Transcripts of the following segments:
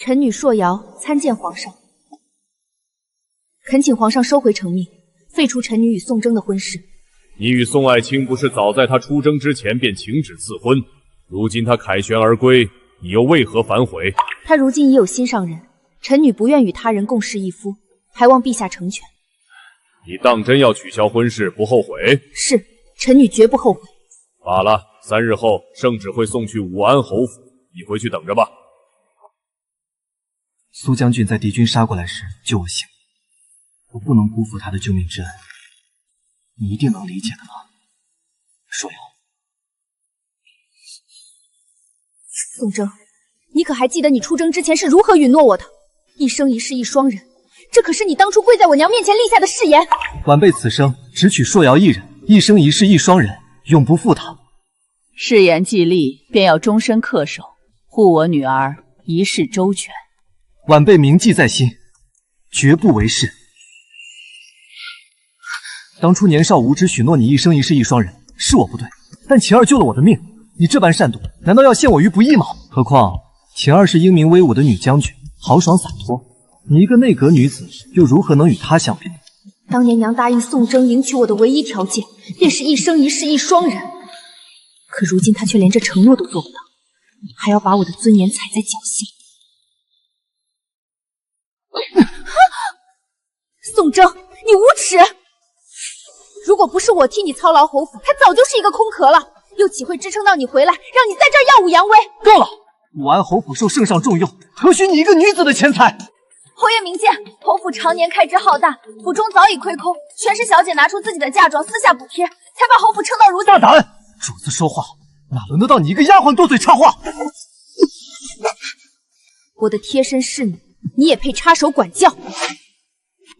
臣女硕瑶参见皇上，恳请皇上收回成命，废除臣女与宋征的婚事。你与宋爱卿不是早在他出征之前便请旨赐婚？如今他凯旋而归，你又为何反悔？他如今已有心上人，臣女不愿与他人共侍一夫，还望陛下成全。你当真要取消婚事，不后悔？是，臣女绝不后悔。罢了，3日后圣旨会送去武安侯府，你回去等着吧。苏将军在敌军杀过来时救我性命，我不能辜负他的救命之恩，你一定能理解的吧，硕瑶。宋征，你可还记得你出征之前是如何允诺我的？一生一世一双人，这可是你当初跪在我娘面前立下的誓言。晚辈此生只娶硕瑶一人，一生一世一双人，永不负她。誓言既立，便要终身恪守，护我女儿一世周全。晚辈铭记在心，绝不为是。当初年少无知，许诺你一生一世一双人，是我不对，但晴儿救了我的命，你这般善妒，难道要陷我于不义吗？何况晴儿是英明威武的女将军，豪爽洒脱，你一个内阁女子，又如何能与她相比？当年娘答应宋征迎娶我的唯一条件，便是一生一世一双人。可如今他却连这承诺都做不到，还要把我的尊严踩在脚下。宋征，你无耻！如果不是我替你操劳侯府，他早就是一个空壳了，又岂会支撑到你回来，让你在这儿耀武扬威？够了！武安侯府受圣上重用，何须你一个女子的钱财？侯爷明鉴，侯府常年开支浩大，府中早已亏空，全是小姐拿出自己的嫁妆私下补贴，才把侯府撑到如今。大胆！主子说话，哪轮得到你一个丫鬟多嘴插话？我的贴身侍女，你也配插手管教？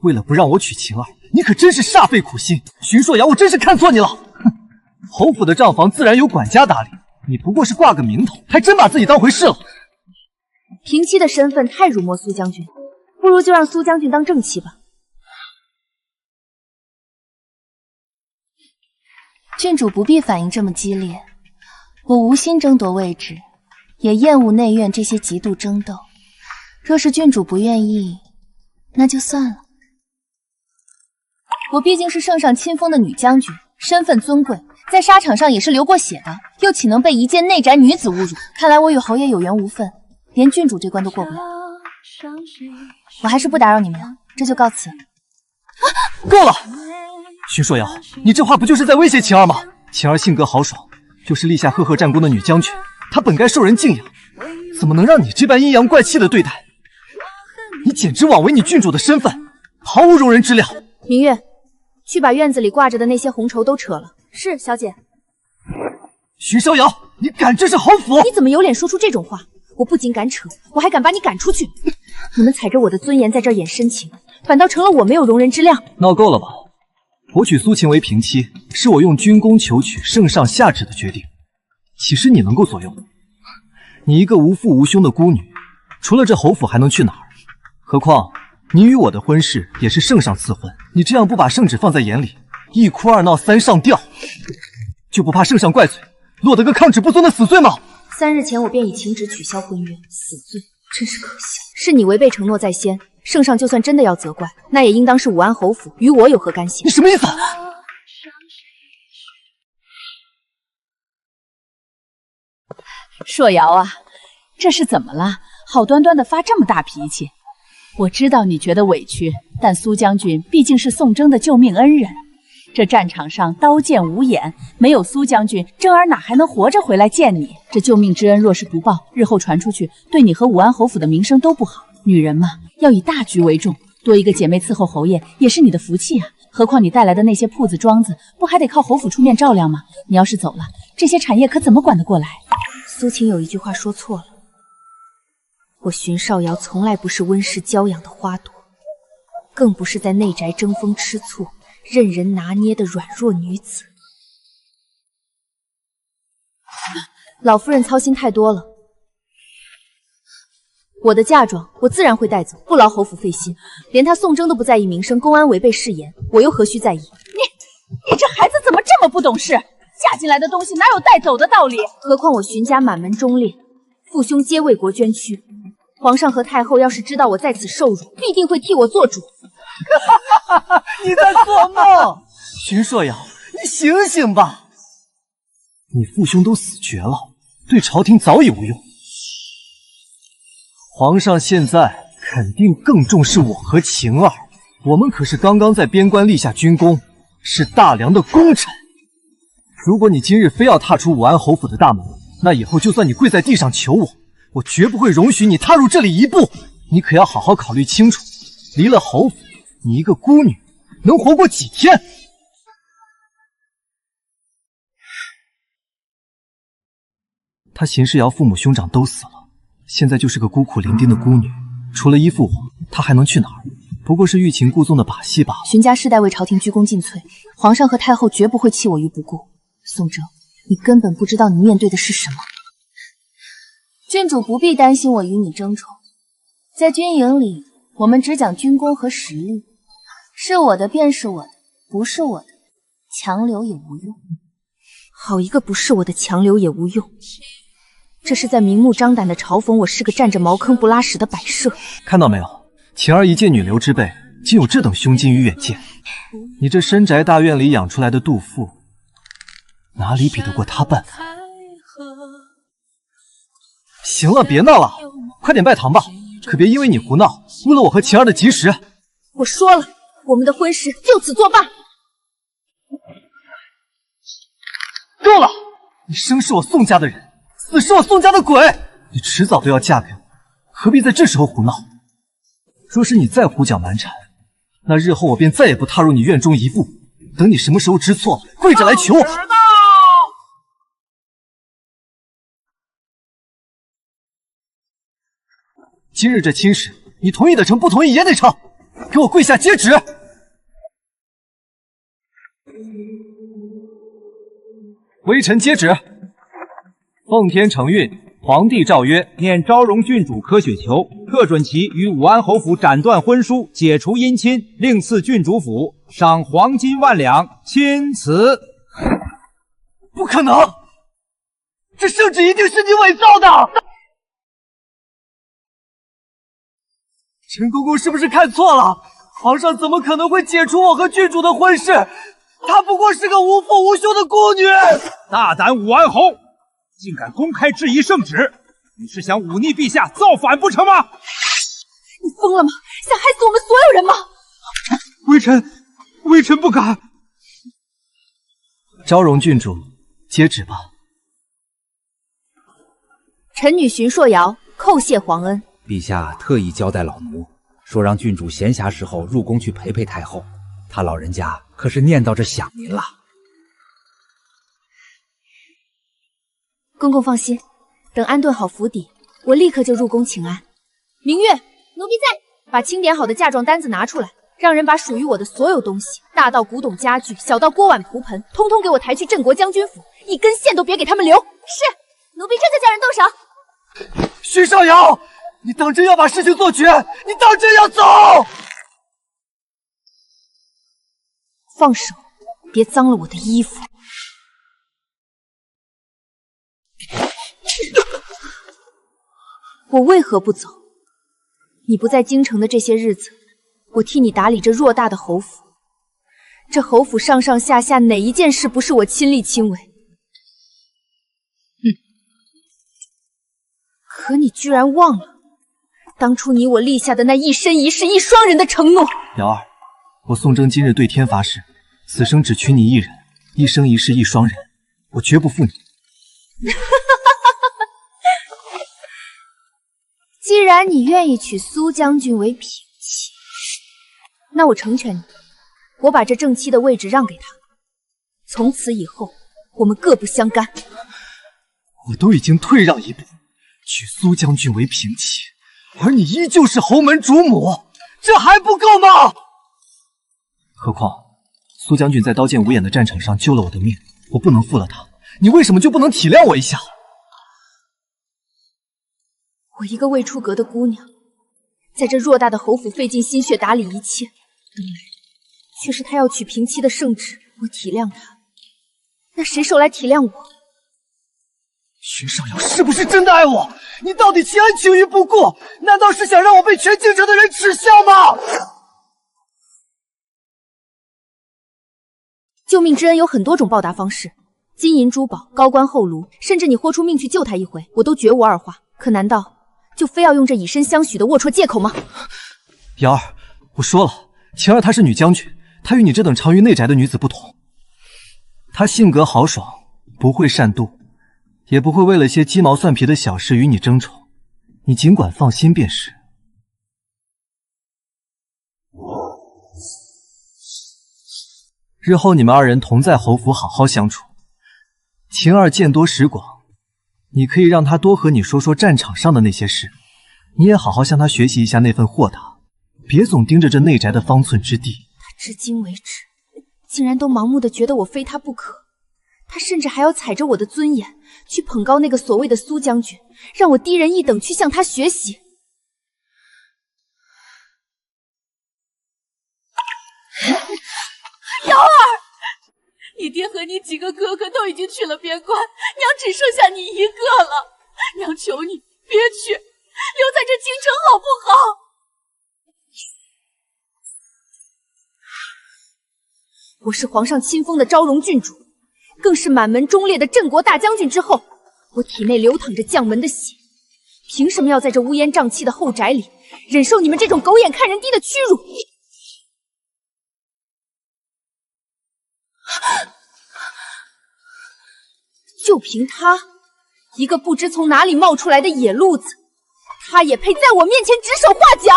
为了不让我娶晴儿，你可真是煞费苦心。徐硕瑶，我真是看错你了。哼，侯府的账房自然由管家打理，你不过是挂个名头，还真把自己当回事了。平妻的身份太辱没苏将军，不如就让苏将军当正妻吧。郡主不必反应这么激烈，我无心争夺位置，也厌恶内院这些极度争斗。若是郡主不愿意，那就算了。我毕竟是圣上亲封的女将军，身份尊贵，在沙场上也是流过血的，又岂能被一介内宅女子侮辱？看来我与侯爷有缘无分，连郡主这关都过不了。我还是不打扰你们了，这就告辞。够了！徐硕瑶，你这话不就是在威胁晴儿吗？晴儿性格豪爽，又是立下赫赫战功的女将军，她本该受人敬仰，怎么能让你这般阴阳怪气的对待？你简直枉为你郡主的身份，毫无容人之料。明月，去把院子里挂着的那些红绸都扯了。是，小姐。徐逍遥，你敢治是侯府？你怎么有脸说出这种话？我不仅敢扯，我还敢把你赶出去！你们踩着我的尊严在这儿演深情，反倒成了我没有容人之量。闹够了吧？我娶苏晴为平妻，是我用军功求取圣上下旨的决定。岂是你能够左右？你一个无父无兄的孤女，除了这侯府还能去哪儿？何况你与我的婚事也是圣上赐婚，你这样不把圣旨放在眼里，一哭二闹三上吊，就不怕圣上怪罪，落得个抗旨不遵的死罪吗？3日前我便已请旨取消婚约，死罪真是可笑。是你违背承诺在先，圣上就算真的要责怪，那也应当是武安侯府，与我有何干系？你什么意思？硕瑶啊，这是怎么了？好端端的发这么大脾气。我知道你觉得委屈，但苏将军毕竟是宋征的救命恩人，这战场上刀剑无眼，没有苏将军，征儿哪还能活着回来见你？这救命之恩若是不报，日后传出去，对你和武安侯府的名声都不好。女人嘛，要以大局为重，多一个姐妹伺候侯爷也是你的福气啊。何况你带来的那些铺子庄子，不还得靠侯府出面照料吗？你要是走了，这些产业可怎么管得过来？苏晴有一句话说错了，我荀少瑶从来不是温室娇养的花朵，更不是在内宅争风吃醋、任人拿捏的软弱女子。老夫人操心太多了，我的嫁妆我自然会带走，不劳侯府费心。连他宋征都不在意名声，公安违背誓言，我又何须在意？你这孩子怎么这么不懂事？嫁进来的东西哪有带走的道理？何况我荀家满门忠烈，父兄皆为国捐躯，皇上和太后要是知道我在此受辱，必定会替我做主。你在做梦，荀硕瑶，你醒醒吧！你父兄都死绝了，对朝廷早已无用。皇上现在肯定更重视我和晴儿，我们可是刚刚在边关立下军功，是大梁的功臣。如果你今日非要踏出武安侯府的大门，那以后就算你跪在地上求我，我绝不会容许你踏入这里一步。你可要好好考虑清楚，离了侯府，你一个孤女能活过几天？他邢世瑶父母兄长都死了，现在就是个孤苦伶仃的孤女，除了依附我，她还能去哪儿？不过是欲擒故纵的把戏罢了。荀家世代为朝廷鞠躬尽瘁，皇上和太后绝不会弃我于不顾。宋征，你根本不知道你面对的是什么。郡主不必担心我与你争宠，在军营里，我们只讲军功和实力，是我的便是我的，不是我的，强留也无用。好一个不是我的强留也无用，这是在明目张胆的嘲讽我是个占着茅坑不拉屎的摆设。看到没有，晴儿一介女流之辈，竟有这等胸襟与远见。你这深宅大院里养出来的杜父，哪里比得过他半分？行了，别闹了，快点拜堂吧，可别因为你胡闹，误了我和晴儿的吉时。我说了，我们的婚事就此作罢。够了！你生是我宋家的人，死是我宋家的鬼，你迟早都要嫁给我，何必在这时候胡闹？若是你再胡搅蛮缠，那日后我便再也不踏入你院中一步。等你什么时候知错了，跪着来求我。今日这亲事，你同意得成，不同意也得成。给我跪下接旨！微臣接旨。奉天承运，皇帝诏曰：念昭容郡主柯雪球，特准其与武安侯府斩断婚书，解除姻亲，另赐郡主府，赏黄金1万两，钦此。不可能！这圣旨一定是你伪造的！陈公公是不是看错了？皇上怎么可能会解除我和郡主的婚事？她不过是个无父无兄的孤女！大胆武安侯，竟敢公开质疑圣旨！你是想忤逆陛下，造反不成吗？你疯了吗？想害死我们所有人吗？微臣不敢。昭容郡主，接旨吧。臣女荀硕瑶叩谢皇恩。陛下特意交代老奴，说让郡主闲暇时候入宫去陪陪太后。他老人家可是念叨着想您了。公公放心，等安顿好府邸，我立刻就入宫请安。明月，奴婢在。把清点好的嫁妆单子拿出来，让人把属于我的所有东西，大到古董家具，小到锅碗瓢盆，通通给我抬去镇国将军府，一根线都别给他们留。是，奴婢这就叫人动手。徐少瑶，你当真要把事情做绝？你当真要走？放手，别脏了我的衣服。我为何不走？你不在京城的这些日子，我替你打理这偌大的侯府。这侯府上上下下哪一件事不是我亲力亲为？可你居然忘了当初你我立下的那一生一世一双人的承诺。瑶儿，我宋征今日对天发誓，此生只娶你一人，一生一世一双人，我绝不负你。既然你愿意娶苏将军为平妻，那我成全你，我把这正妻的位置让给他，从此以后我们各不相干。我都已经退让一步，娶苏将军为平妻，而你依旧是侯门主母，这还不够吗？何况苏将军在刀剑无眼的战场上救了我的命，我不能负了他，你为什么就不能体谅我一下？我一个未出阁的姑娘，在这偌大的侯府费尽心血打理一切，等来却是他要娶平妻的圣旨。我体谅他，那谁手来体谅我？荀少瑶是不是真的爱我？你到底弃恩情于不顾，难道是想让我被全京城的人耻笑吗？救命之恩有很多种报答方式，金银珠宝、高官厚禄，甚至你豁出命去救他一回，我都绝无二话。可难道就非要用这以身相许的龌龊借口吗？瑶儿，我说了，晴儿她是女将军，她与你这等长于内宅的女子不同，她性格豪爽，不会善妒，也不会为了些鸡毛蒜皮的小事与你争宠，你尽管放心便是。日后你们二人同在侯府好好相处。晴儿见多识广，你可以让她多和你说说战场上的那些事，你也好好向她学习一下那份豁达，别总盯着这内宅的方寸之地。他至今为止，竟然都盲目的觉得我非他不可，他甚至还要踩着我的尊严去捧高那个所谓的苏将军，让我低人一等去向他学习。瑶儿，你爹和你几个哥哥都已经去了边关，娘只剩下你一个了。娘求你别去，留在这京城好不好？我是皇上亲封的昭容郡主，更是满门忠烈的镇国大将军之后，我体内流淌着将门的血，凭什么要在这乌烟瘴气的后宅里忍受你们这种狗眼看人低的屈辱？就凭他一个不知从哪里冒出来的野路子，他也配在我面前指手画脚？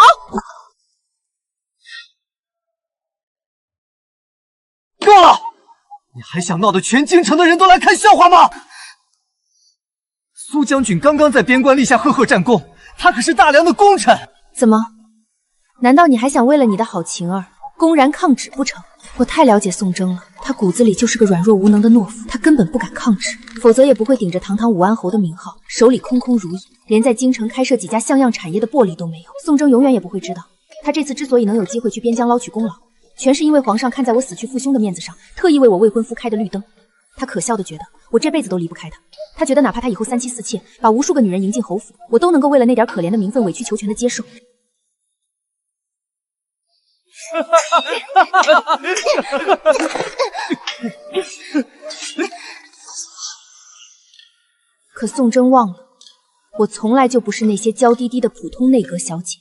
够了！你还想闹得全京城的人都来看笑话吗？苏将军刚刚在边关立下赫赫战功，他可是大梁的功臣。怎么？难道你还想为了你的好晴儿公然抗旨不成？我太了解宋征了，他骨子里就是个软弱无能的懦夫，他根本不敢抗旨，否则也不会顶着堂堂武安侯的名号，手里空空如也，连在京城开设几家像样产业的魄力都没有。宋征永远也不会知道，他这次之所以能有机会去边疆捞取功劳，全是因为皇上看在我死去父兄的面子上，特意为我未婚夫开的绿灯。他可笑的觉得我这辈子都离不开他，他觉得哪怕他以后三妻四妾，把无数个女人迎进侯府，我都能够为了那点可怜的名分委曲求全的接受。可宋征忘了，我从来就不是那些娇滴滴的普通内阁小姐。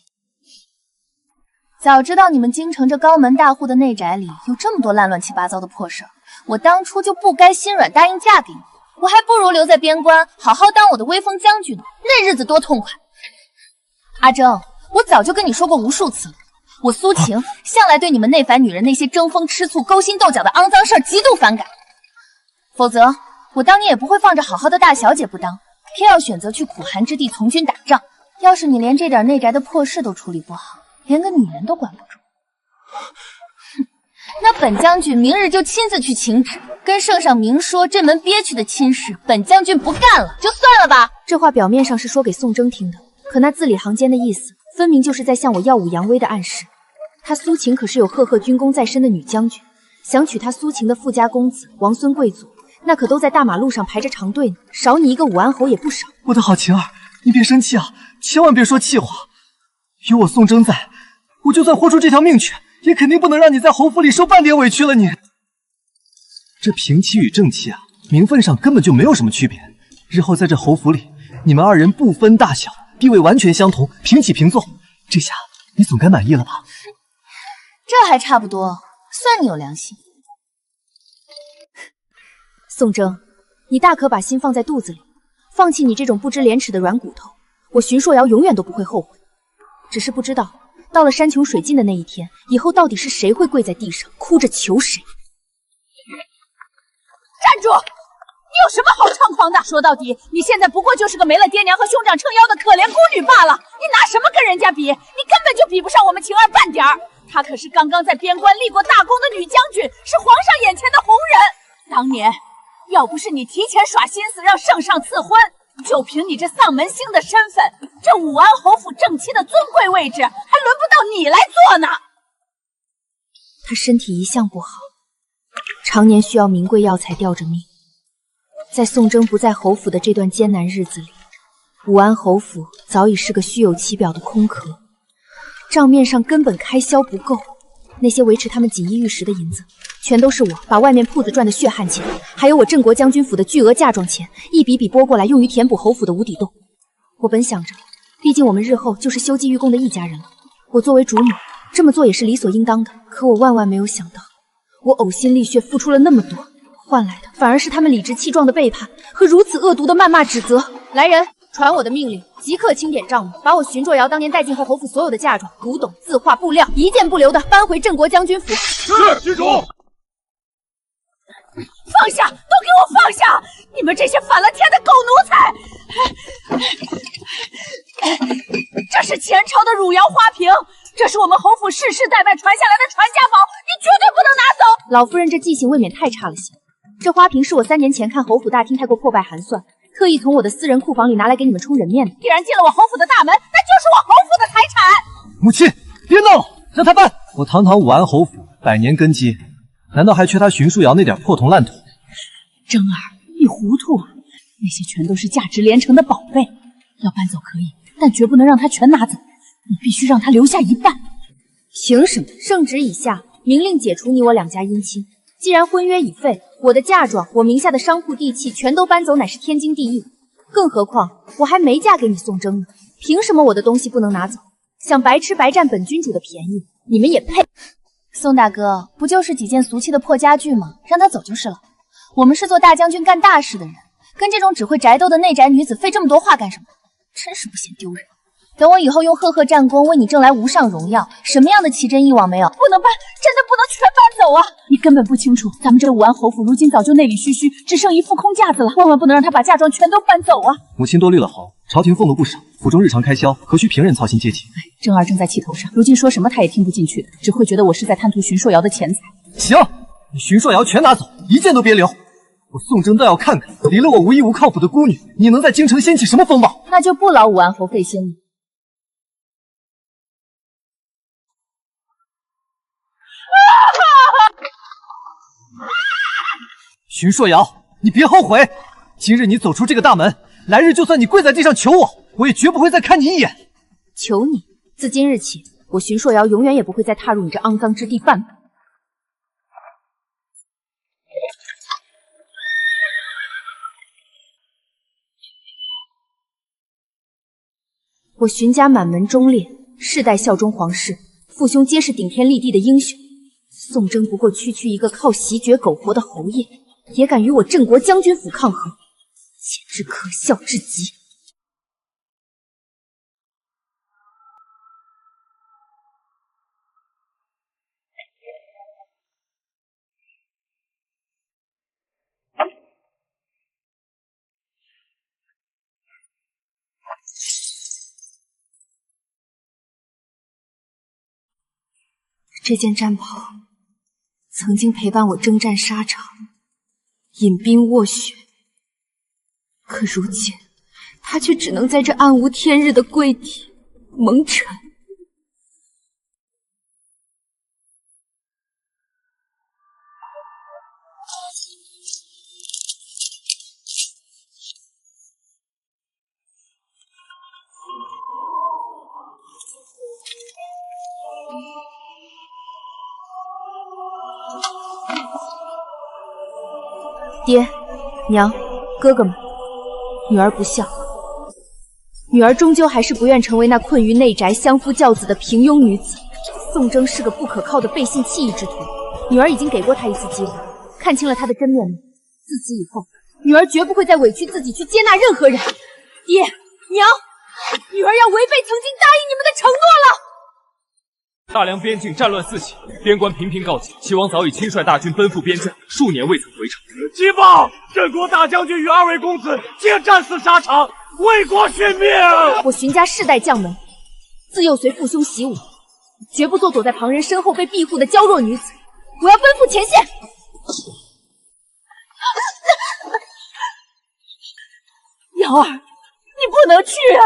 早知道你们京城这高门大户的内宅里有这么多乱七八糟的破事儿，我当初就不该心软答应嫁给你，我还不如留在边关，好好当我的威风将军呢，那日子多痛快。阿征，我早就跟你说过无数次了，我苏晴向来对你们内藩女人那些争风吃醋、勾心斗角的肮脏事儿极度反感，否则我当年也不会放着好好的大小姐不当，偏要选择去苦寒之地从军打仗。要是你连这点内宅的破事都处理不好，连个女人都管不住，那本将军明日就亲自去请旨，跟圣上明说这门憋屈的亲事，本将军不干了，就算了吧。这话表面上是说给宋征听的，可那字里行间的意思，分明就是在向我耀武扬威的暗示。他苏晴可是有赫赫军功在身的女将军，想娶她苏晴的富家公子、王孙贵族，那可都在大马路上排着长队呢，少你一个武安侯也不少。我的好晴儿，你别生气啊，千万别说气话。有我宋征在，我就算豁出这条命去，也肯定不能让你在侯府里受半点委屈了你。这平妻与正妻啊，名分上根本就没有什么区别。日后在这侯府里，你们二人不分大小，地位完全相同，平起平坐。这下你总该满意了吧？这还差不多，算你有良心。宋征，你大可把心放在肚子里，放弃你这种不知廉耻的软骨头，我荀硕瑶永远都不会后悔。只是不知道，到了山穷水尽的那一天，以后到底是谁会跪在地上哭着求谁？站住！你有什么好猖狂的？说到底，你现在不过就是个没了爹娘和兄长撑腰的可怜孤女罢了。你拿什么跟人家比？你根本就比不上我们晴儿半点儿。她可是刚刚在边关立过大功的女将军，是皇上眼前的红人。当年要不是你提前耍心思让圣上赐婚，就凭你这丧门星的身份，这武安侯府正妻的尊贵位置，还轮不到你来做呢。他身体一向不好，常年需要名贵药材吊着命。在宋征不在侯府的这段艰难日子里，武安侯府早已是个虚有其表的空壳，账面上根本开销不够。那些维持他们锦衣玉食的银子，全都是我把外面铺子赚的血汗钱，还有我镇国将军府的巨额嫁妆钱，一笔笔拨过来，用于填补侯府的无底洞。我本想着，毕竟我们日后就是修济玉宫的一家人了，我作为主母，这么做也是理所应当的。可我万万没有想到，我呕心沥血付出了那么多，换来的反而是他们理直气壮的背叛和如此恶毒的谩骂指责。来人，传我的命令，即刻清点账目，把我荀若瑶当年带进后侯府所有的嫁妆、古董、字画、布料，一件不留的搬回镇国将军府。是，郡主。放下，都给我放下！你们这些反了天的狗奴才！这是前朝的汝窑花瓶，这是我们侯府世世代代传下来的传家宝，你绝对不能拿走！老夫人这记性未免太差了些。这花瓶是我3年前看侯府大厅太过破败寒酸，特意从我的私人库房里拿来给你们充人面的。既然进了我侯府的大门，那就是我侯府的财产。母亲，别闹了，让他办。我堂堂武安侯府100年根基，难道还缺他荀树瑶那点破铜烂土？征儿，你糊涂啊！那些全都是价值连城的宝贝，要搬走可以，但绝不能让他全拿走，你必须让他留下一半。凭什么？圣旨已下，明令解除你我2家姻亲。既然婚约已废，我的嫁妆、我名下的商铺地契全都搬走，乃是天经地义。更何况我还没嫁给你宋征呢，凭什么我的东西不能拿走？想白吃白占本君主的便宜，你们也配？宋大哥，不就是几件俗气的破家具吗？让他走就是了。我们是做大将军干大事的人，跟这种只会宅斗的内宅女子费这么多话干什么？真是不嫌丢人。等我以后用赫赫战功为你挣来无上荣耀，什么样的奇珍异网没有？不能搬，真的不能全搬走啊！你根本不清楚，咱们这武安侯府如今早就内里虚虚，只剩一副空架子了，万万不能让他把嫁妆全都搬走啊！母亲多虑了好，朝廷俸禄不少，府中日常开销何须平人操心接济？征儿正在气头上，如今说什么他也听不进去的，只会觉得我是在贪图荀硕瑶的钱财。行，你荀硕瑶全拿走，一件都别留。我宋征倒要看看，离了我无依无靠谱的孤女，你能在京城掀起什么风暴？那就不劳武安侯费心了。荀硕瑶，你别后悔！今日你走出这个大门，来日就算你跪在地上求我，我也绝不会再看你一眼。求你！自今日起，我荀硕瑶永远也不会再踏入你这肮脏之地半步。我荀家满门忠烈，世代效忠皇室，父兄皆是顶天立地的英雄。宋征不过区区一个靠袭爵苟活的侯爷，也敢与我镇国将军府抗衡，简直可笑至极。这件战袍曾经陪伴我征战沙场，饮冰卧雪，可如今它却只能在这暗无天日的柜体蒙尘。爹娘哥哥们，女儿不孝，女儿终究还是不愿成为那困于内宅相夫教子的平庸女子。宋征是个不可靠的背信弃义之徒，女儿已经给过他一次机会，看清了他的真面目。自此以后，女儿绝不会再委屈自己去接纳任何人。爹娘，女儿要违背曾经答应你们的承诺了。大梁边境战乱四起，边关频频告急，齐王早已亲率大军奔赴边疆，数年未曾回城。急报！镇国大将军与2位公子皆战死沙场，为国殉命。我荀家世代将门，自幼随父兄习武，绝不做躲在旁人身后被庇护的娇弱女子。我要奔赴前线。瑶儿，你不能去啊！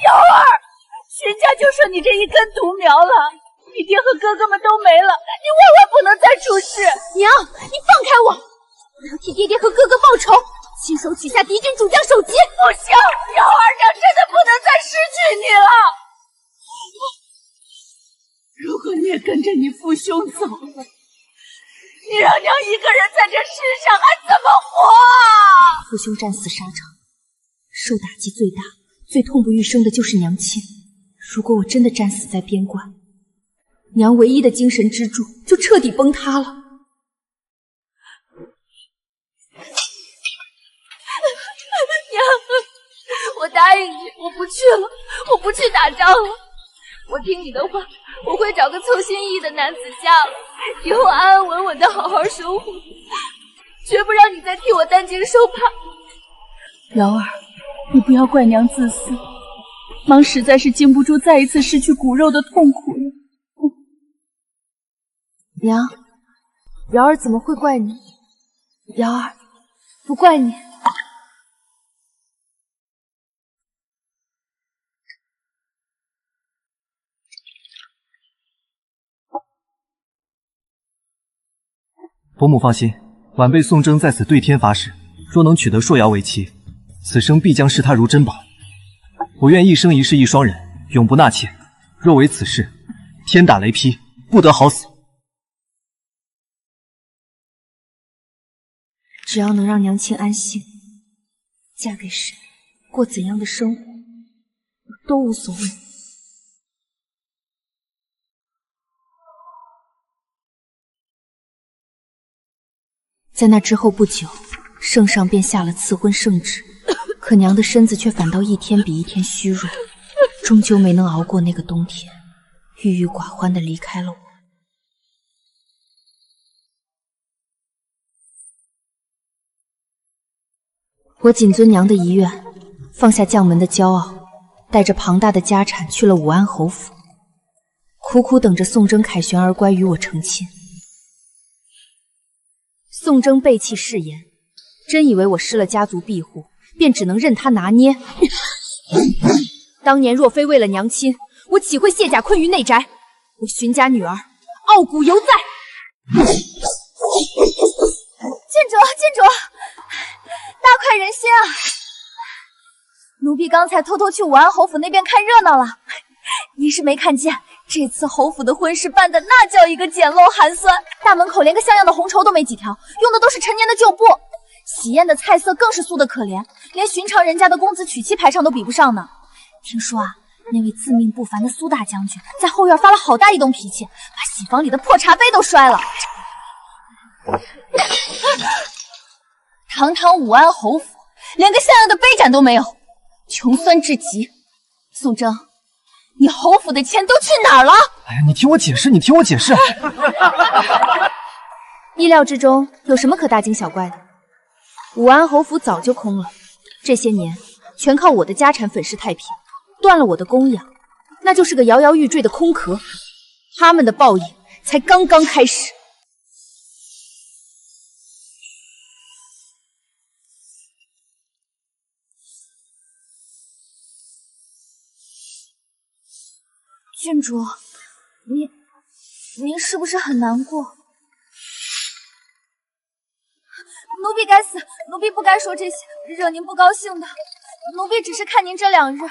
瑶儿，荀家就剩你这一根独苗了。你爹和哥哥们都没了，你万万不能再出事！娘，你放开我！我要替爹爹和哥哥报仇！亲手取下敌军主将首级。不行，瑶儿娘真的不能再失去你了。如果你也跟着你父兄走了，你让娘一个人在这世上还怎么活？父兄战死沙场，受打击最大、最痛不欲生的就是娘亲。如果我真的战死在边关，娘唯一的精神支柱就彻底崩塌了。娘，我答应你，我不去了，我不去打仗了。我听你的话，我会找个凑心意的男子嫁了，以后安安稳稳的好好生活，绝不让你再替我担惊受怕。瑶儿，你不要怪娘自私，忙实在是经不住再一次失去骨肉的痛苦了。娘，瑶儿怎么会怪你？瑶儿，不怪你。伯母放心，晚辈宋征在此对天发誓，若能取得硕瑶为妻，此生必将视她如珍宝。我愿一生一世一双人，永不纳妾。若为此事，天打雷劈，不得好死。只要能让娘亲安心，嫁给谁，过怎样的生活，我都无所谓。在那之后不久，圣上便下了赐婚圣旨，可娘的身子却反倒一天比一天虚弱，终究没能熬过那个冬天，郁郁寡欢地离开了我。我谨遵娘的遗愿，放下将门的骄傲，带着庞大的家产去了武安侯府，苦苦等着宋征凯旋而归，与我成亲。宋征背弃誓言，真以为我失了家族庇护，便只能任他拿捏？当年若非为了娘亲，我岂会卸甲困于内宅？我荀家女儿傲骨犹在。郡主，大快人心啊！奴婢刚才偷偷去武安侯府那边看热闹了，您是没看见，这次侯府的婚事办的那叫一个简陋寒酸，大门口连个像样的红绸都没几条，用的都是陈年的旧布。喜宴的菜色更是素的可怜，连寻常人家的公子娶妻排场都比不上呢。听说啊，那位自命不凡的苏大将军在后院发了好大一动脾气，把喜房里的破茶杯都摔了。堂堂武安侯府，连个像样的杯盏都没有，穷酸至极。宋征，你侯府的钱都去哪儿了？哎呀，你听我解释，意料之中，有什么可大惊小怪的？武安侯府早就空了，这些年全靠我的家产粉饰太平，断了我的供养，那就是个摇摇欲坠的空壳。他们的报应才刚刚开始。郡主，您是不是很难过？奴婢该死，奴婢不该说这些，惹您不高兴的。奴婢只是看您这2日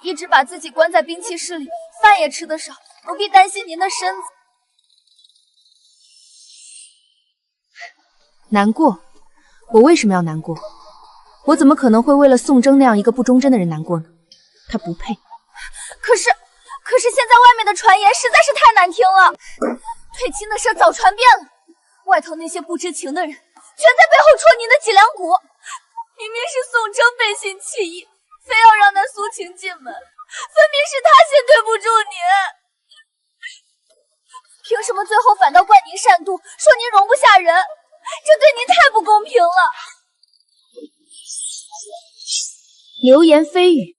一直把自己关在兵器室里，饭也吃得少，奴婢担心您的身子。难过？我为什么要难过？我怎么可能会为了宋征那样一个不忠贞的人难过呢？他不配。可是现在外面的传言实在是太难听了，退亲的事早传遍了，外头那些不知情的人全在背后戳您的脊梁骨。明明是宋征背信弃义，非要让那苏晴进门，分明是他先对不住您，凭什么最后反倒怪您善妒，说您容不下人？这对您太不公平了。流言蜚语，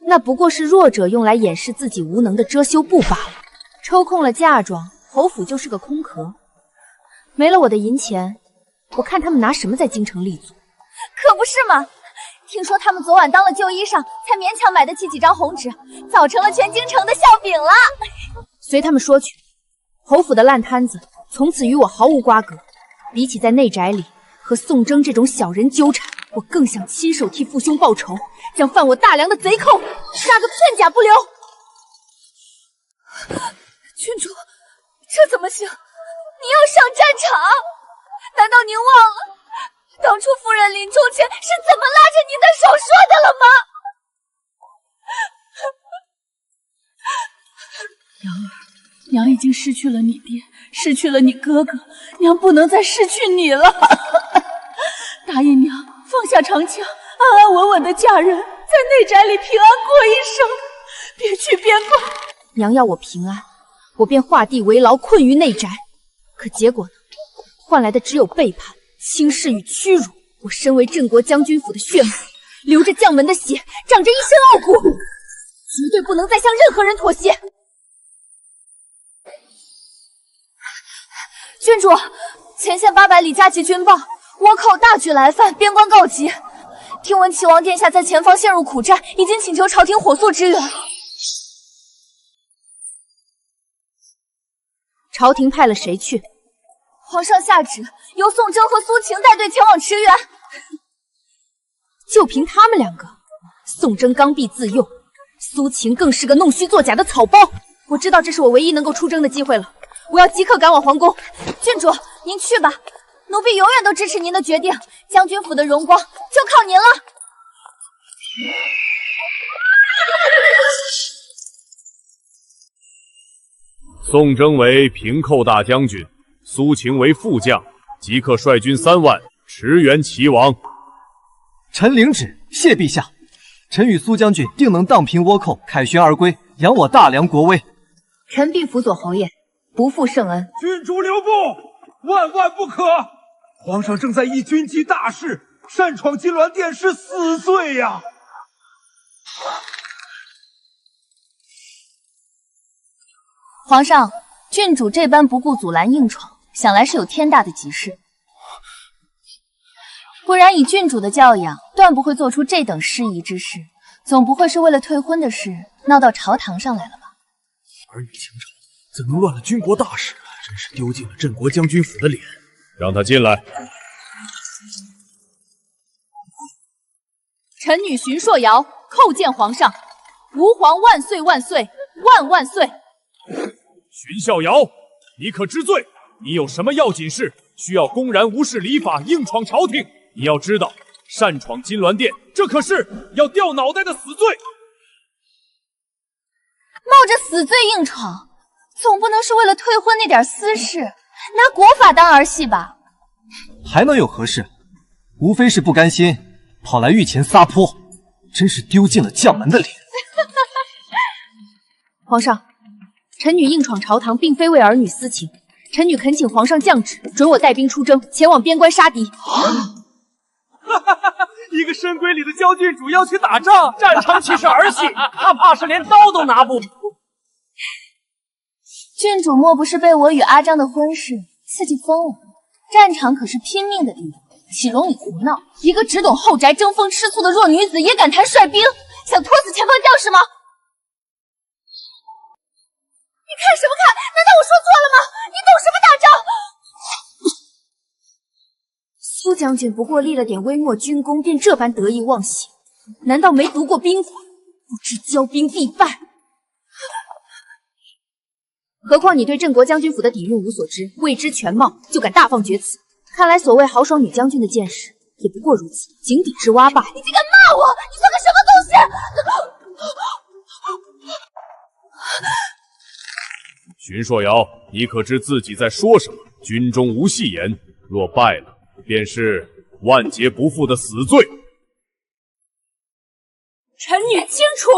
那不过是弱者用来掩饰自己无能的遮羞布罢了。抽空了嫁妆，侯府就是个空壳。没了我的银钱，我看他们拿什么在京城立足？可不是嘛！听说他们昨晚当了旧衣裳，才勉强买得起几张红纸，早成了全京城的笑柄了。随他们说去，侯府的烂摊子从此与我毫无瓜葛。比起在内宅里和宋征这种小人纠缠，我更想亲手替父兄报仇，将犯我大梁的贼寇杀个片甲不留。郡主，这怎么行？您要上战场？难道您忘了当初夫人临终前是怎么拉着您的手说的了吗？娘儿，娘已经失去了你爹，失去了你哥哥，娘不能再失去你了。答应娘，放下长枪，安安稳稳的嫁人，在内宅里平安过一生，别去边关。娘要我平安，我便画地为牢，困于内宅。可结果呢？换来的只有背叛、轻视与屈辱。我身为镇国将军府的血脉，流着将门的血，长着一身傲骨，绝对不能再向任何人妥协。郡主，前线800里加急军报，倭寇大举来犯，边关告急。听闻齐王殿下在前方陷入苦战，已经请求朝廷火速支援。朝廷派了谁去？皇上下旨，由宋征和苏秦带队前往驰援。就凭他们2个，宋征刚愎自用，苏秦更是个弄虚作假的草包。我知道这是我唯一能够出征的机会了，我要即刻赶往皇宫。郡主，您去吧，奴婢永远都支持您的决定。将军府的荣光就靠您了。宋征为平寇大将军，苏秦为副将，即刻率军3万驰援齐王。臣领旨，谢陛下。臣与苏将军定能荡平倭寇，凯旋而归，扬我大梁国威。臣必辅佐侯爷，不负圣恩。郡主留步，万万不可！皇上正在议军机大事，擅闯金銮殿是死罪呀！皇上，郡主这般不顾阻拦硬闯，想来是有天大的急事。不然以郡主的教养，断不会做出这等失仪之事，总不会是为了退婚的事闹到朝堂上来了吧？儿女情长，怎能乱了军国大事？真是丢尽了镇国将军府的脸。让他进来。臣女荀硕瑶叩见皇上，吾皇万岁万岁万万岁！荀孝尧，你可知罪？你有什么要紧事，需要公然无视礼法，硬闯朝廷？你要知道，擅闯金銮殿，这可是要掉脑袋的死罪。冒着死罪硬闯，总不能是为了退婚那点私事，拿国法当儿戏吧？还能有何事？无非是不甘心，跑来御前撒泼，真是丢尽了将门的脸。皇上，臣女硬闯朝堂，并非为儿女私情，臣女恳请皇上降旨，准我带兵出征，前往边关杀敌。一个深闺里的将军主要去打仗，战场岂是儿戏？他怕是连刀都拿不住。郡主莫不是被我与阿璋的婚事刺激疯了？战场可是拼命的地方，岂容你胡闹？一个只懂后宅争风吃醋的弱女子也敢谈率兵，想拖死前方将士吗？你看什么看？难道我说错了吗？你懂什么打仗？苏将军不过立了点微末军功，便这般得意忘形，难道没读过兵法，不知骄兵必败？何况你对镇国将军府的底蕴无所知，未知全貌就敢大放厥词，看来所谓豪爽女将军的见识也不过如此，井底之蛙罢了。你竟敢骂我！你算个什么东西？荀硕瑶，你可知自己在说什么？军中无戏言，若败了，便是万劫不复的死罪。臣女清楚，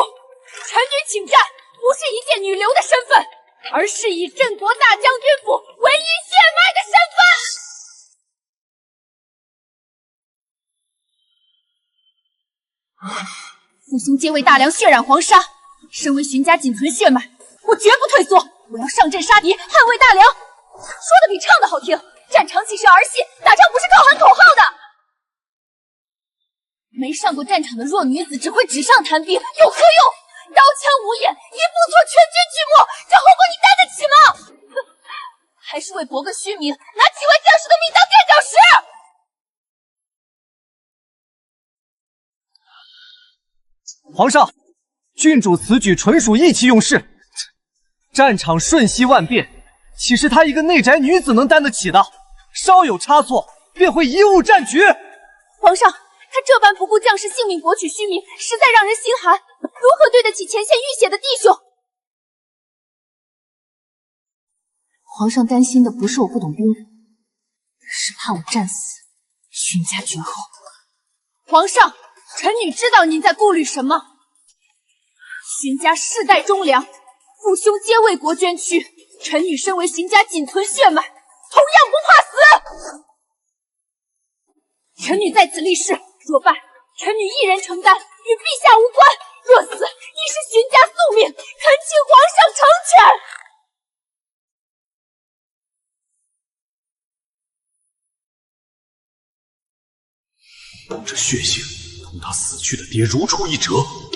臣女请战，不是一介女流的身份，而是以镇国大将军府唯一血脉的身份。父兄皆为大梁血染黄沙，身为荀家仅存血脉，我绝不退缩，我要上阵杀敌，捍卫大梁。说的比唱的好听，战场岂是儿戏？打仗不是靠喊口号的。没上过战场的弱女子只会纸上谈兵，有何用？刀枪无眼，一步错全军俱没，这后果你担得起吗？还是为博个虚名，拿几位将士的命当垫脚石？皇上，郡主此举纯属意气用事。战场瞬息万变，岂是她一个内宅女子能担得起的？稍有差错，便会贻误战局。皇上，他这般不顾将士性命博取虚名，实在让人心寒。如何对得起前线浴血的弟兄？皇上担心的不是我不懂兵法，是怕我战死，荀家绝后。皇上，臣女知道您在顾虑什么。荀家世代忠良，父兄皆为国捐躯，臣女身为荀家仅存血脉，同样不怕死。臣女在此立誓，若败，臣女一人承担，与陛下无关；若死，亦是荀家宿命，恳请皇上成全。这血性同他死去的爹如出一辙。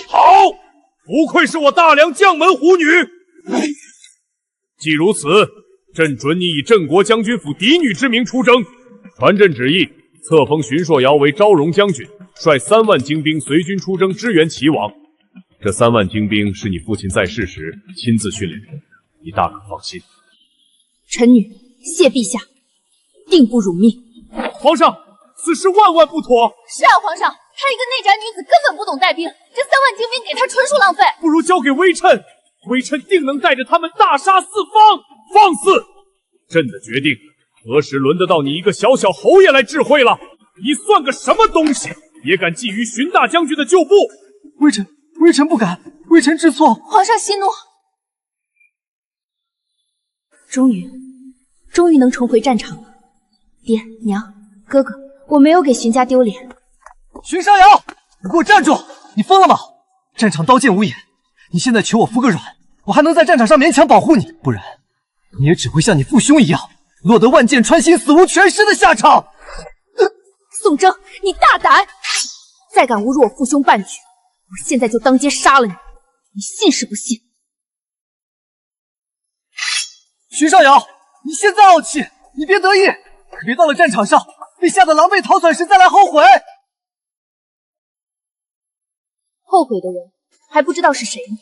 好，不愧是我大梁将门虎女。既如此，朕准你以镇国将军府嫡女之名出征，传朕旨意，册封荀硕瑶为昭容将军，率3万精兵随军出征支援齐王。这3万精兵是你父亲在世时亲自训练的，你大可放心。臣女谢陛下，定不辱命。皇上，此事万万不妥。是啊，皇上，她一个内宅女子根本不懂带兵，这3万精兵给她纯属浪费。不如交给微臣，微臣定能带着他们大杀四方。放肆！朕的决定何时轮得到你一个小小侯爷来智慧了？你算个什么东西，也敢觊觎荀大将军的旧部？微臣不敢，微臣知错。皇上息怒。终于能重回战场了。爹娘，哥哥，我没有给荀家丢脸。荀商瑶，你给我站住！你疯了吗？战场刀剑无眼，你现在求我服个软，我还能在战场上勉强保护你，不然你也只会像你父兄一样，落得万箭穿心、死无全尸的下场。宋征，你大胆！再敢侮辱我父兄半句，我现在就当街杀了你，你信是不信？荀商瑶，你现在傲气，你别得意，可别到了战场上被吓得狼狈逃窜时再来后悔。后悔的人还不知道是谁呢。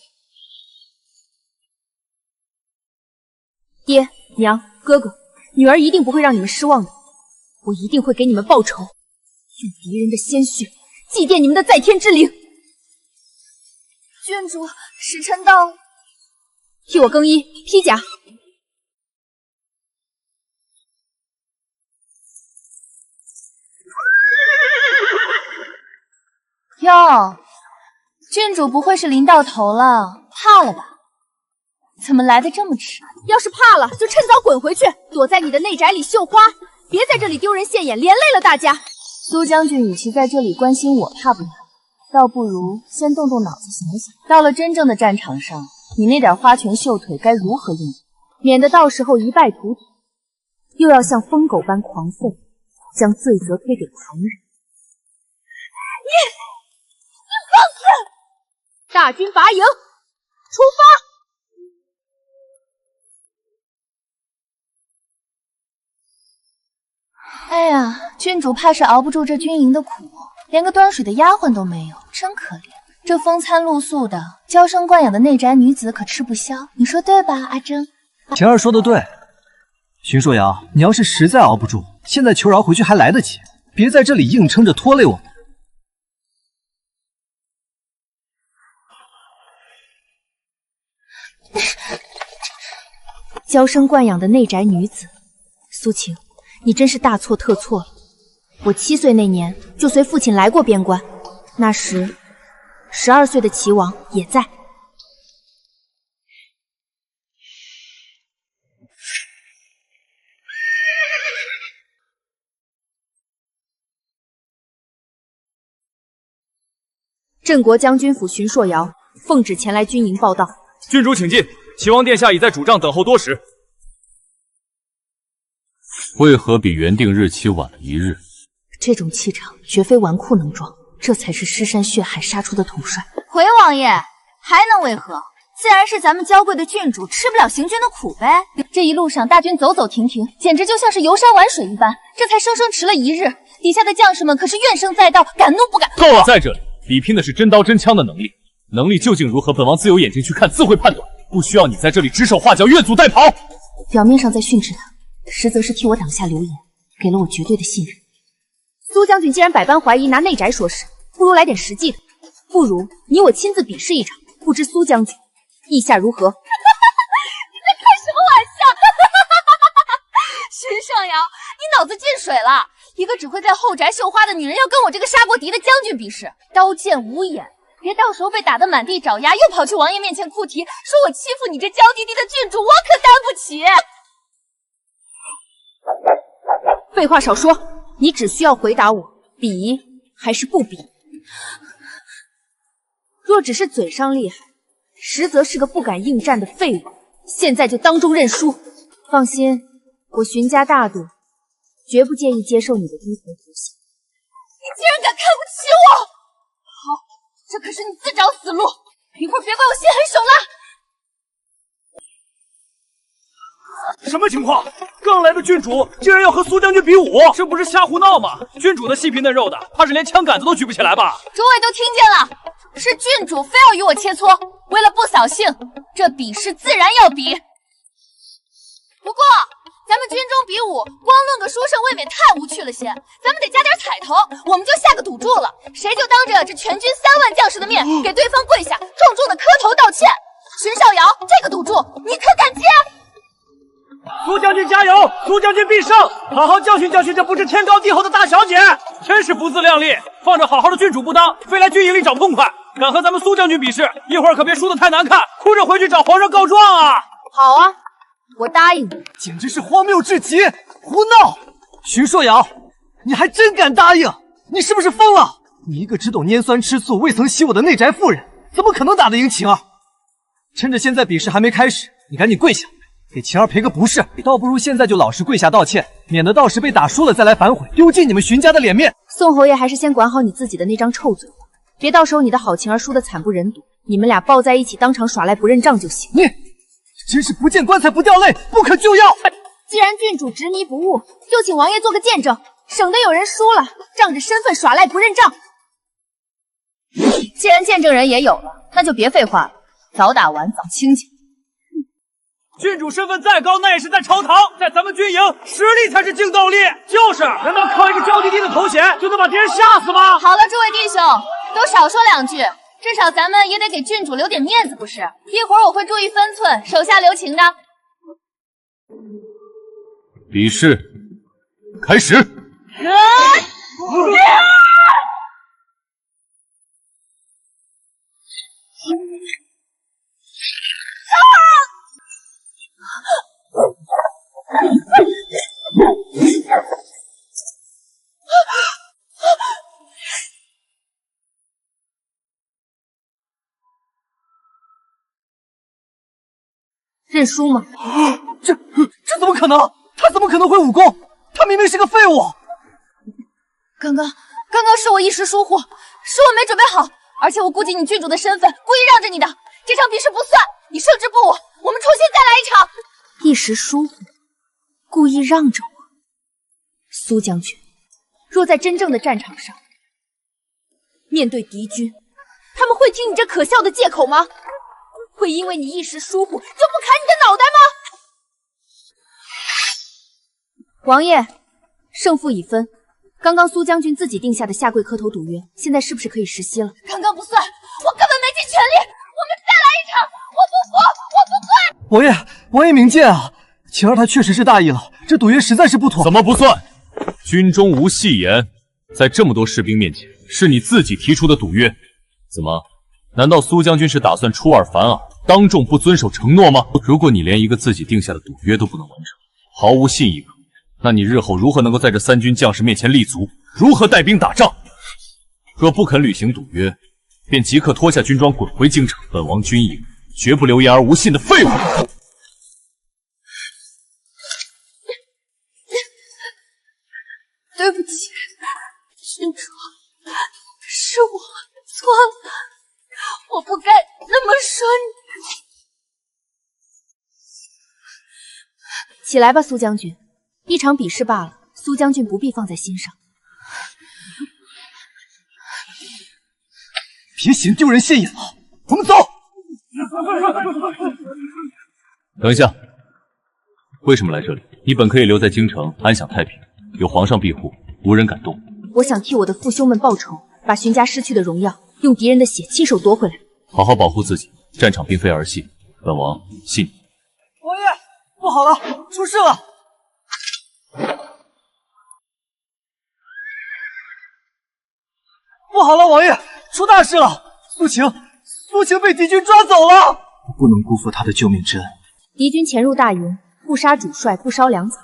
爹娘，哥哥，女儿一定不会让你们失望的，我一定会给你们报仇，用敌人的鲜血祭奠你们的在天之灵。郡主，使臣到，替我更衣披甲。哟，郡主不会是临到头了，怕了吧？怎么来的这么迟？要是怕了，就趁早滚回去，躲在你的内宅里绣花，别在这里丢人现眼，连累了大家。苏将军与其在这里关心我怕不怕，倒不如先动动脑子想想，到了真正的战场上，你那点花拳绣腿该如何应对，免得到时候一败涂地，又要像疯狗般狂吠，将罪责推给旁人。你放肆！大军拔营，出发！哎呀，郡主怕是熬不住这军营的苦，连个端水的丫鬟都没有，真可怜。这风餐露宿的、娇生惯养的内宅女子可吃不消，你说对吧，阿珍？晴儿说的对，荀硕瑶，你要是实在熬不住，现在求饶回去还来得及，别在这里硬撑着拖累我们。娇生惯养的内宅女子，苏晴，你真是大错特错了。我7岁那年就随父亲来过边关，那时12岁的齐王也在。镇国将军府荀硕瑶奉旨前来军营报道。郡主请进，齐王殿下已在主帐等候多时。为何比原定日期晚了1日？这种气场绝非纨绔能装，这才是尸山血海杀出的统帅。回王爷，还能为何？自然是咱们娇贵的郡主吃不了行军的苦呗。这一路上大军走走停停，简直就像是游山玩水一般，这才生生迟了1日。底下的将士们可是怨声载道，敢怒不敢。够了！在这里比拼的是真刀真枪的能力，能力究竟如何，本王自有眼睛去看，自会判断，不需要你在这里指手画脚，越俎代庖。表面上在训斥他，实则是替我挡下流言，给了我绝对的信任。苏将军既然百般怀疑，拿内宅说事，不如来点实际的。不如你我亲自比试一场，不知苏将军意下如何？你在开什么玩笑？荀尚瑶，你脑子进水了！一个只会在后宅绣花的女人，要跟我这个杀过敌的将军比试，刀剑无眼，别到时候被打得满地找牙，又跑去王爷面前哭啼，说我欺负你这娇滴滴的郡主，我可担不起。废话少说，你只需要回答我，比还是不比？若只是嘴上厉害，实则是个不敢应战的废物。现在就当众认输。放心，我荀家大度，绝不介意接受你的低头投降。你竟然敢看不起我！好，这可是你自找死路，一会儿别怪我心狠手辣。什么情况？刚来的郡主竟然要和苏将军比武，这不是瞎胡闹吗？郡主的细皮嫩肉的，怕是连枪杆子都举不起来吧？诸位都听见了，是郡主非要与我切磋，为了不扫兴，这比试自然要比。不过咱们军中比武，光论个书胜未免太无趣了些，咱们得加点彩头，我们就下个赌注了，谁就当着这全军3万将士的面，给对方跪下，重重的磕头道歉。荀少瑶，这个赌注你可敢接？苏将军加油！苏将军必胜！好好教训教训这不知天高地厚的大小姐，真是不自量力！放着好好的郡主不当，非来军营里找痛快，敢和咱们苏将军比试，一会儿可别输得太难看，哭着回去找皇上告状啊！好啊，我答应你。简直是荒谬至极！胡闹！荀硕瑶，你还真敢答应？你是不是疯了？你一个只懂拈酸吃醋、未曾洗我的内宅妇人，怎么可能打得赢晴儿？趁着现在比试还没开始，你赶紧跪下，给晴儿赔个不是。倒不如现在就老实跪下道歉，免得到时被打输了再来反悔，丢尽你们荀家的脸面。宋侯爷还是先管好你自己的那张臭嘴吧，别到时候你的好晴儿输得惨不忍睹，你们俩抱在一起当场耍赖不认账就行。你真是不见棺材不掉泪，不可救药！既然郡主执迷不悟，就请王爷做个见证，省得有人输了仗着身份耍赖不认账。既然见证人也有了，那就别废话了，早打完早清静。郡主身份再高，那也是在朝堂，在咱们军营，实力才是竞斗力。就是，难道靠一个娇滴滴的头衔就能把敌人吓死吗？好了，诸位弟兄，都少说2句，至少咱们也得给郡主留点面子，不是？一会儿我会注意分寸，手下留情的。比试开始。认输吗？这怎么可能？他怎么可能会武功？他明明是个废物。刚刚是我一时疏忽，是我没准备好，而且我顾及你郡主的身份，故意让着你的。这场比试不算，你胜之不武，我们重新再来一场。一时疏忽，故意让着我。苏将军，若在真正的战场上，面对敌军，他们会听你这可笑的借口吗？会因为你一时疏忽就不砍你的脑袋吗？王爷，胜负已分，刚刚苏将军自己定下的下跪磕头赌约，现在是不是可以实施了？刚刚不算，我根本没尽全力，我们再来一场，我不服，我不跪！王爷明鉴啊，晴儿她确实是大意了，这赌约实在是不妥。怎么不算？军中无戏言，在这么多士兵面前，是你自己提出的赌约，怎么？难道苏将军是打算出尔反尔，当众不遵守承诺吗？如果你连一个自己定下的赌约都不能完成，毫无信义可言，那你日后如何能够在这3军将士面前立足？如何带兵打仗？若不肯履行赌约，便即刻脱下军装滚回京城。本王军营绝不留言而无信的废物。对不起，郡主，是我错了，我不该那么说你。起来吧，苏将军，一场比试罢了，苏将军不必放在心上。别嫌丢人现眼了，我们走。等一下，为什么来这里？你本可以留在京城安享太平，有皇上庇护，无人敢动。我想替我的父兄们报仇，把荀家失去的荣耀用敌人的血亲手夺回来。好好保护自己，战场并非儿戏，本王信你。王爷，不好了，出事了！不好了，王爷，出大事了！苏晴被敌军抓走了！我不能辜负他的救命之恩。敌军潜入大营，不杀主帅，不烧粮草，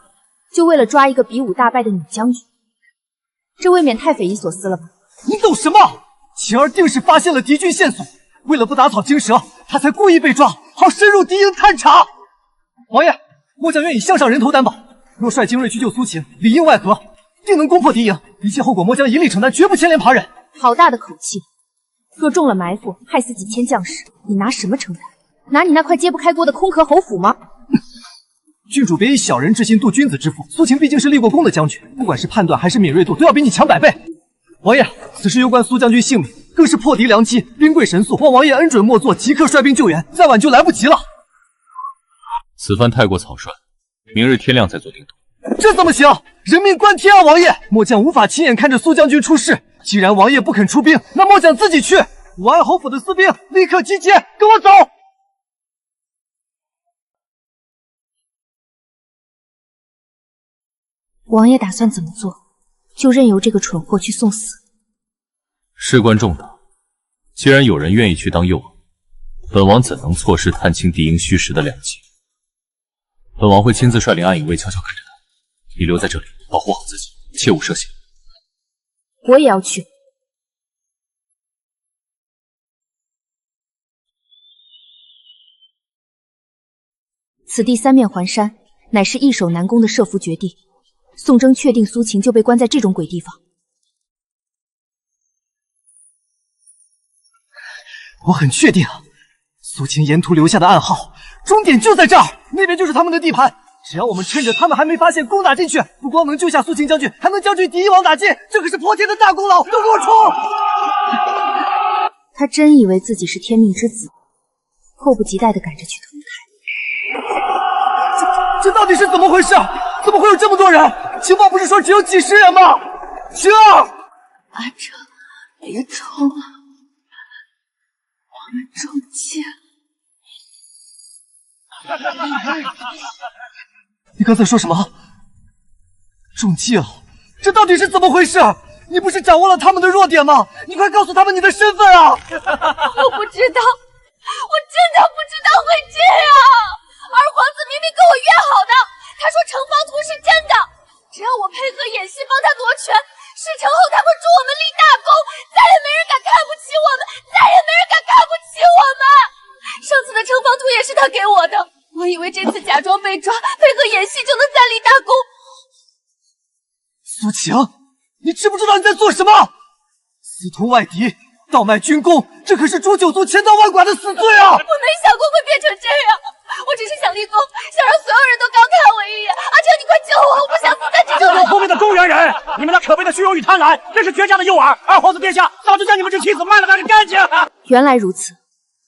就为了抓一个比武大败的女将军，这未免太匪夷所思了吧？你懂什么？晴儿定是发现了敌军线索，为了不打草惊蛇，他才故意被抓，好深入敌营探查。王爷，末将愿以项上人头担保，若率精锐去救苏晴，里应外合，定能攻破敌营。一切后果，末将一力承担，绝不牵连旁人。好大的口气！若中了埋伏，害死几千将士，你拿什么承担？拿你那块揭不开锅的空壳侯府吗？郡主别以小人之心度君子之腹，苏晴毕竟是立过功的将军，不管是判断还是敏锐度，都要比你强100倍。王爷，此事攸关苏将军性命，更是破敌良机，兵贵神速，望王爷恩准莫作，即刻率兵救援，再晚就来不及了。此番太过草率，明日天亮再做定夺。这怎么行？人命关天啊，王爷！末将无法亲眼看着苏将军出事。既然王爷不肯出兵，那末将自己去。武安侯府的私兵立刻集结，跟我走！王爷打算怎么做？就任由这个蠢货去送死？事关重大，既然有人愿意去当诱饵，本王怎能错失探清敌营虚实的良机？本王会亲自率领暗影卫悄悄跟着他，你留在这里保护好自己，切勿涉险。我也要去。此地三面环山，乃是易守难攻的设伏绝地。宋征确定苏晴就被关在这种鬼地方。我很确定，苏晴沿途留下的暗号，终点就在这儿，那边就是他们的地盘。只要我们趁着他们还没发现，攻打进去，不光能救下苏晴将军，还能将军敌一网打尽，这可是破天的大功劳！都给我冲！他真以为自己是天命之子，迫不及待地赶着去投胎。这到底是怎么回事？怎么会有这么多人？情报不是说只有几十人吗？晴儿，阿成，别冲了，我们中计了。你刚才说什么？中计了？这到底是怎么回事？你不是掌握了他们的弱点吗？你快告诉他们你的身份啊！我不知道，我真的不知道会这样。二皇子明明跟我约好的，他说城防图是真的，只要我配合演戏帮他夺权，事成后他会助我们立大功，再也没人敢看不起我们，再也没人敢看不起我们。上次的城防图也是他给我的，我以为这次假装被抓，配合演戏就能再立大功。苏晴，你知不知道你在做什么？私通外敌，倒卖军功，这可是诛九族千刀万剐的死罪啊！我没想过会变成这样，我只是想立功，想让所有人都高看我一眼。阿成，你快救我，我不想死在这种。聪明的中原人，你们那可悲的虚荣与贪婪，真是绝佳的诱饵。二皇子殿下早就将你们这妻子卖了个干净。原来如此，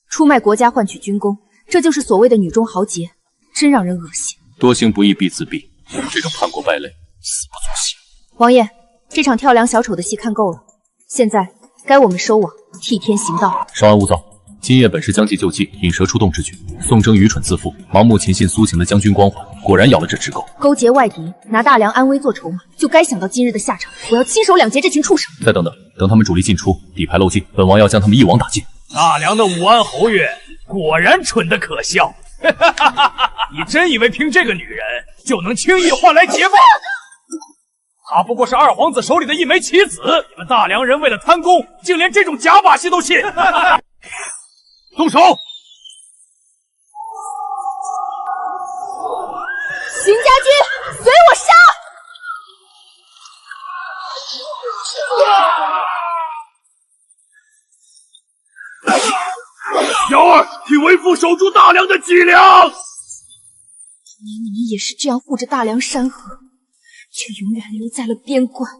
出卖国家换取军功，这就是所谓的女中豪杰，真让人恶心。多行不义必自毙，这种叛国败类，死不足惜。王爷，这场跳梁小丑的戏看够了，现在该我们收网，替天行道。稍安勿躁，今夜本是将计就计，引蛇出洞之举。宋征愚蠢自负，盲目轻信苏晴的将军光环，果然咬了这只狗。勾结外敌，拿大梁安危做筹码，就该想到今日的下场。我要亲手两截这群畜生！再等等，等他们主力进出，底牌漏尽，本王要将他们一网打尽。大梁的武安侯爷果然蠢得可笑，你真以为凭这个女人就能轻易换来捷报？她不过是二皇子手里的一枚棋子，你们大梁人为了贪功，竟连这种假把戏都信！动手！荀家军，随我杀！瑶儿，替为父守住大梁的脊梁。当年你们也是这样护着大梁山河，却永远留在了边关。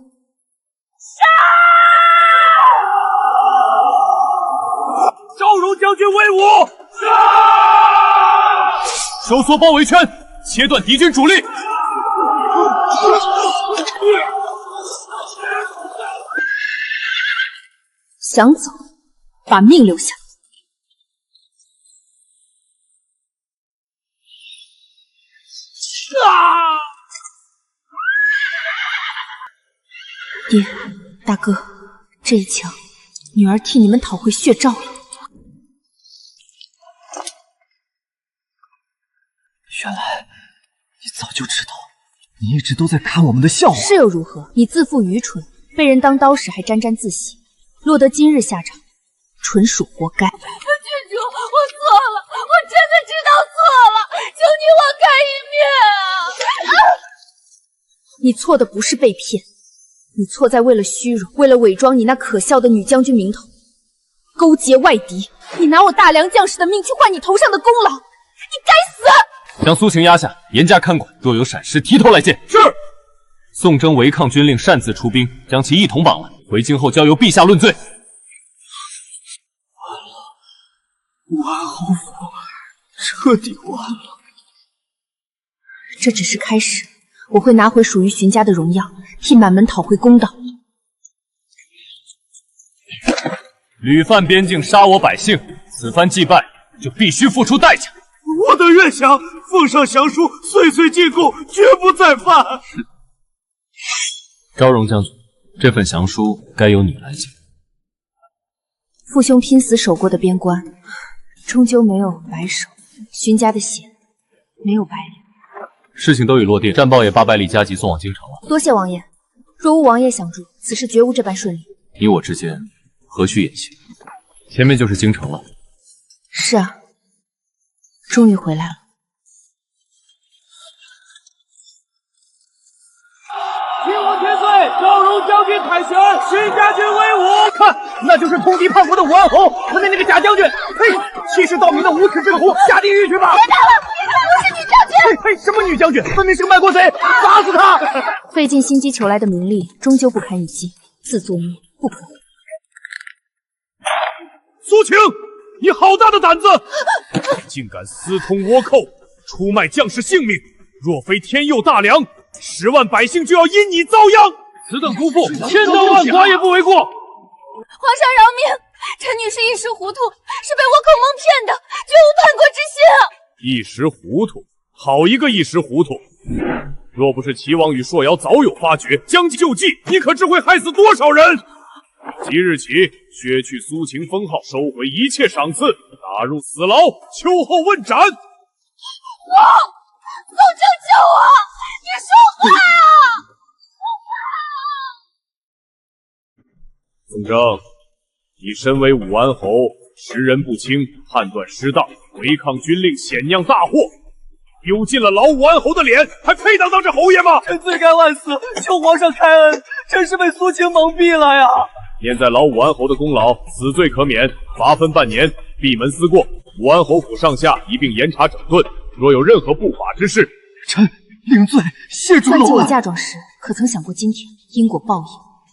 赵荣将军威武！收缩包围圈，切断敌军主力。想走，把命留下。爹，大哥，这一枪，女儿替你们讨回血兆了。原来你早就知道，你一直都在看我们的笑话。是又如何？你自负愚蠢，被人当刀使还沾沾自喜，落得今日下场，纯属活该。郡主，我错了，我真的知道错了，求你网开一面啊！你错的不是被骗，你错在为了虚荣，为了伪装你那可笑的女将军名头，勾结外敌。你拿我大梁将士的命去换你头上的功劳，你该死！将苏晴压下，严加看管，若有闪失，提头来见。是。宋征违抗军令，擅自出兵，将其一同绑了，回京后交由陛下论罪。武安侯府彻底完了。这只是开始，我会拿回属于荀家的荣耀，替满门讨回公道。屡犯边境，杀我百姓，此番祭拜就必须付出代价。我的愿降，奉上降书，岁岁进贡，绝不再犯。昭荣将军，这份降书该由你来写。父兄拼死守过的边关，终究没有白守，荀家的血没有白流。事情都已落定，战报也800里加急送往京城了。多谢王爷，若无王爷相助，此事绝无这般顺利。你我之间何须言谢？前面就是京城了。是啊，终于回来了。秦王千岁，赵荣将军凯旋，荀家军威武！看，那就是通敌叛国的武安侯和那个假将军。嘿，欺世盗名的无耻之徒，下地狱去吧！别打了，我是女将军。嘿，什么女将军？分明是个卖国贼！打死他！费尽心机求来的名利，终究不堪一击，自作孽不可活。苏晴，你好大的胆子，竟敢私通倭寇，出卖将士性命！若非天佑大梁，10万百姓就要因你遭殃！此等辜负，千刀万剐也不为过。皇上饶命，臣女是一时糊涂，是被倭寇蒙骗的，绝无叛国之心。一时糊涂，好一个一时糊涂！若不是齐王与朔瑶早有发觉，将计就计，你可知会害死多少人？即日起，削去苏晴封号，收回一切赏赐，打入死牢，秋后问斩。宋征救我！你说话啊！宋征，你身为武安侯，识人不清，判断失当，违抗军令，险酿大祸，丢尽了老武安侯的脸，还配当这侯爷吗？臣罪该万死，求皇上开恩，真是被苏晴蒙蔽了呀！念在老武安侯的功劳，死罪可免，罚分半年，闭门思过。武安侯府上下一并严查整顿，若有任何不法之事，臣领罪，谢主隆恩。算计我嫁妆时，可曾想过今天因果报应，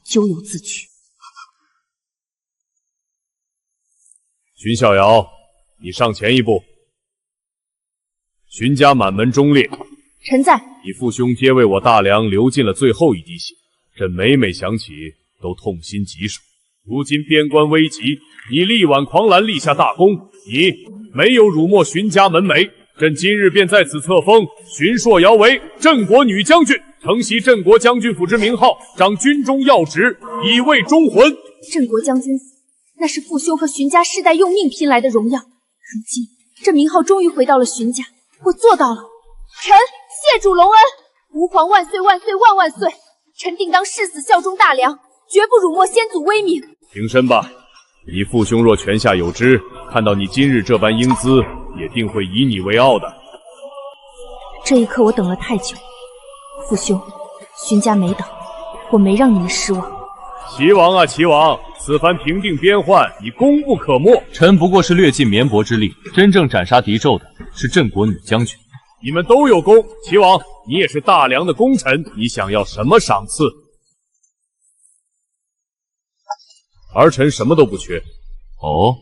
咎由自取？荀孝尧，你上前一步。荀家满门忠烈，臣在。你父兄皆为我大梁流尽了最后一滴血，朕每每想起都痛心疾首。如今边关危急，你力挽狂澜，立下大功，你没有辱没荀家门楣，朕今日便在此册封荀硕瑶为镇国女将军，承袭镇国将军府之名号，掌军中要职，以慰忠魂。镇国将军府，那是父兄和荀家世代用命拼来的荣耀，如今这名号终于回到了荀家，我做到了。臣谢主隆恩，吾皇万岁万岁万万岁！臣定当誓死效忠大梁，绝不辱没先祖威名。平身吧，你父兄若泉下有知，看到你今日这般英姿，也定会以你为傲的。这一刻我等了太久，父兄，荀家没倒，我没让你们失望。齐王啊齐王，此番平定边患，你功不可没。臣不过是略尽绵薄之力，真正斩杀敌胄的是镇国女将军。你们都有功，齐王，你也是大梁的功臣，你想要什么赏赐？儿臣什么都不缺。哦，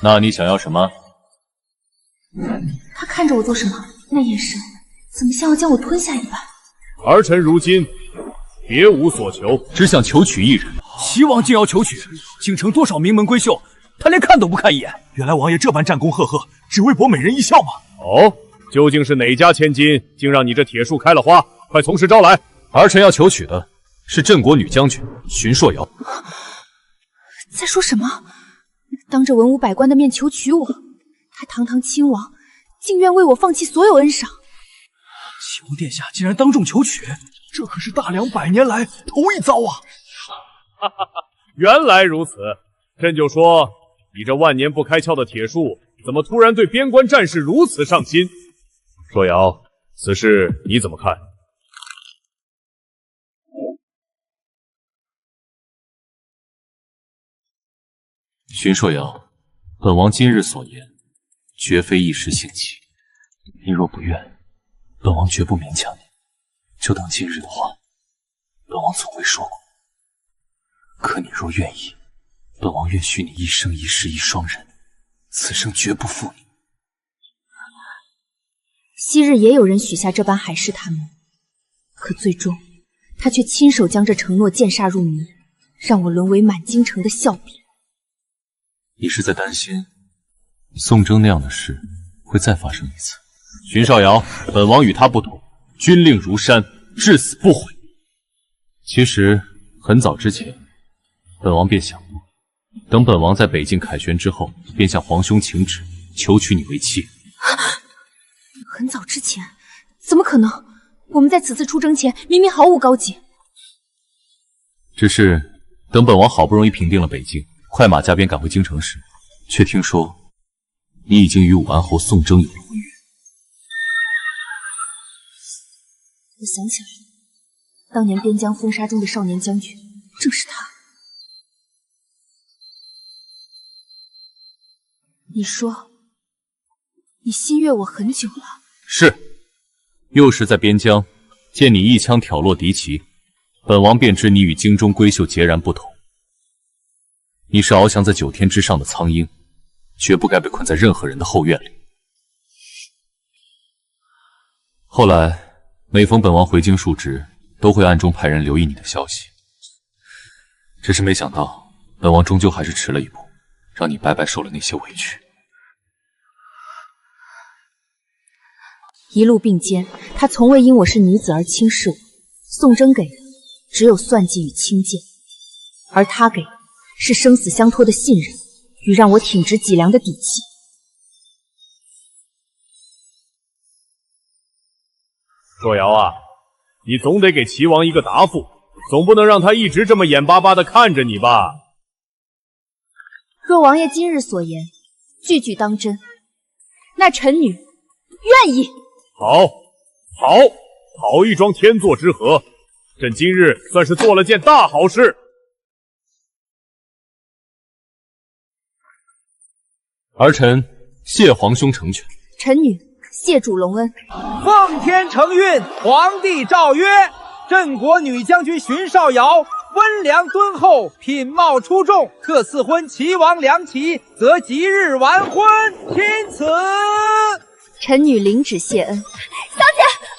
那你想要什么？他看着我做什么？那眼神怎么像要将我吞下一般？儿臣如今别无所求，只想求娶一人。齐王竟要求娶，京城多少名门闺秀，他连看都不看一眼。原来王爷这般战功赫赫，只为博美人一笑吗？哦，究竟是哪家千金，竟让你这铁树开了花？快从实招来！儿臣要求娶的是镇国女将军荀硕瑶。在说什么？当着文武百官的面求娶我，他堂堂亲王，竟愿为我放弃所有恩赏。齐王殿下竟然当众求娶，这可是大梁100年来头一遭啊！哈哈哈，原来如此，朕就说你这万年不开窍的铁树，怎么突然对边关战事如此上心？硕瑶，此事你怎么看？荀硕瑶，本王今日所言，绝非一时兴起。你若不愿，本王绝不勉强你。就当今日的话，本王从未说过。可你若愿意，本王愿许你一生一世一双人，此生绝不负你。昔日也有人许下这般海誓探梦，可最终他却亲手将这承诺践杀入泥，让我沦为满京城的笑柄。你是在担心宋征那样的事会再发生一次？荀少瑶，本王与他不同，军令如山，至死不悔。其实很早之前，本王便想过，等本王在北境凯旋之后，便向皇兄请旨，求娶你为妻。很早之前？怎么可能？我们在此次出征前明明毫无交集。只是等本王好不容易平定了北境，快马加鞭赶回京城时，却听说你已经与武安侯宋征有了婚约。我想起来了，当年边疆风沙中的少年将军正是他。你说，你心悦我很久了？是，幼时在边疆见你一枪挑落敌旗，本王便知你与京中闺秀截然不同。你是翱翔在9天之上的苍鹰，绝不该被困在任何人的后院里。后来每逢本王回京述职，都会暗中派人留意你的消息。只是没想到，本王终究还是迟了一步，让你白白受了那些委屈。一路并肩，他从未因我是女子而轻视我。宋征给的只有算计与轻贱，而他给的是生死相托的信任与让我挺直脊梁的底气。若瑶啊，你总得给齐王一个答复，总不能让他一直这么眼巴巴地看着你吧？若王爷今日所言句句当真，那臣女愿意。好一桩天作之合，朕今日算是做了件大好事。儿臣谢皇兄成全。臣女谢主隆恩。奉天承运，皇帝诏曰：镇国女将军荀少瑶温良敦厚，品貌出众，特赐婚齐王良旗，则即日完婚。钦此。臣女领旨谢恩。小姐，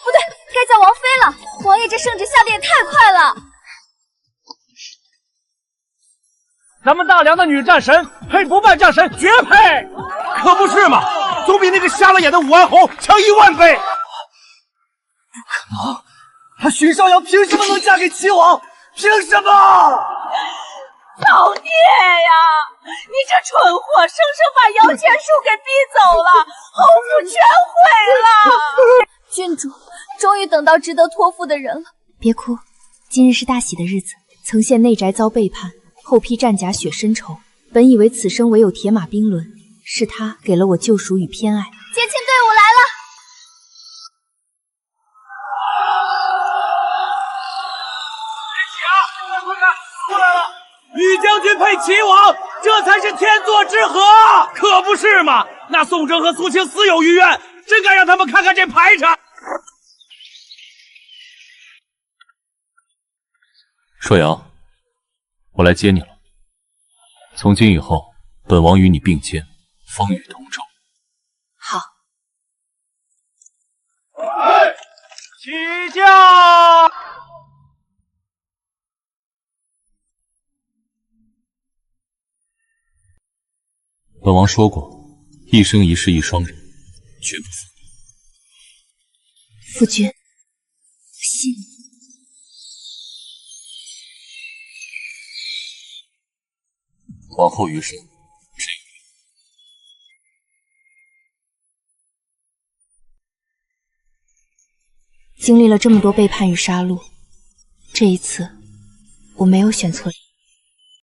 不对，该叫王妃了。王爷这圣旨下的也太快了。咱们大梁的女战神配不败战神，绝配！可不是嘛，总比那个瞎了眼的武安侯强10000倍。不可能，他荀少瑶凭什么能嫁给齐王？凭什么？老爹呀，你这蠢货，生生把摇钱树给逼走了，侯府全毁了。郡主，终于等到值得托付的人了。别哭，今日是大喜的日子。曾陷内宅遭背叛，后披战甲雪深仇，本以为此生唯有铁马冰轮，是他给了我救赎与偏爱。接亲队伍来了。女将军配齐王，这才是天作之合，可不是嘛？那宋征和苏青私有余怨，真该让他们看看这排场。硕瑶，我来接你了。从今以后，本王与你并肩，风雨同舟。好。起驾！本王说过，一生一世一双人，绝不负你。夫君，我信你。往后余生，只有经历了这么多背叛与杀戮，这一次我没有选错人。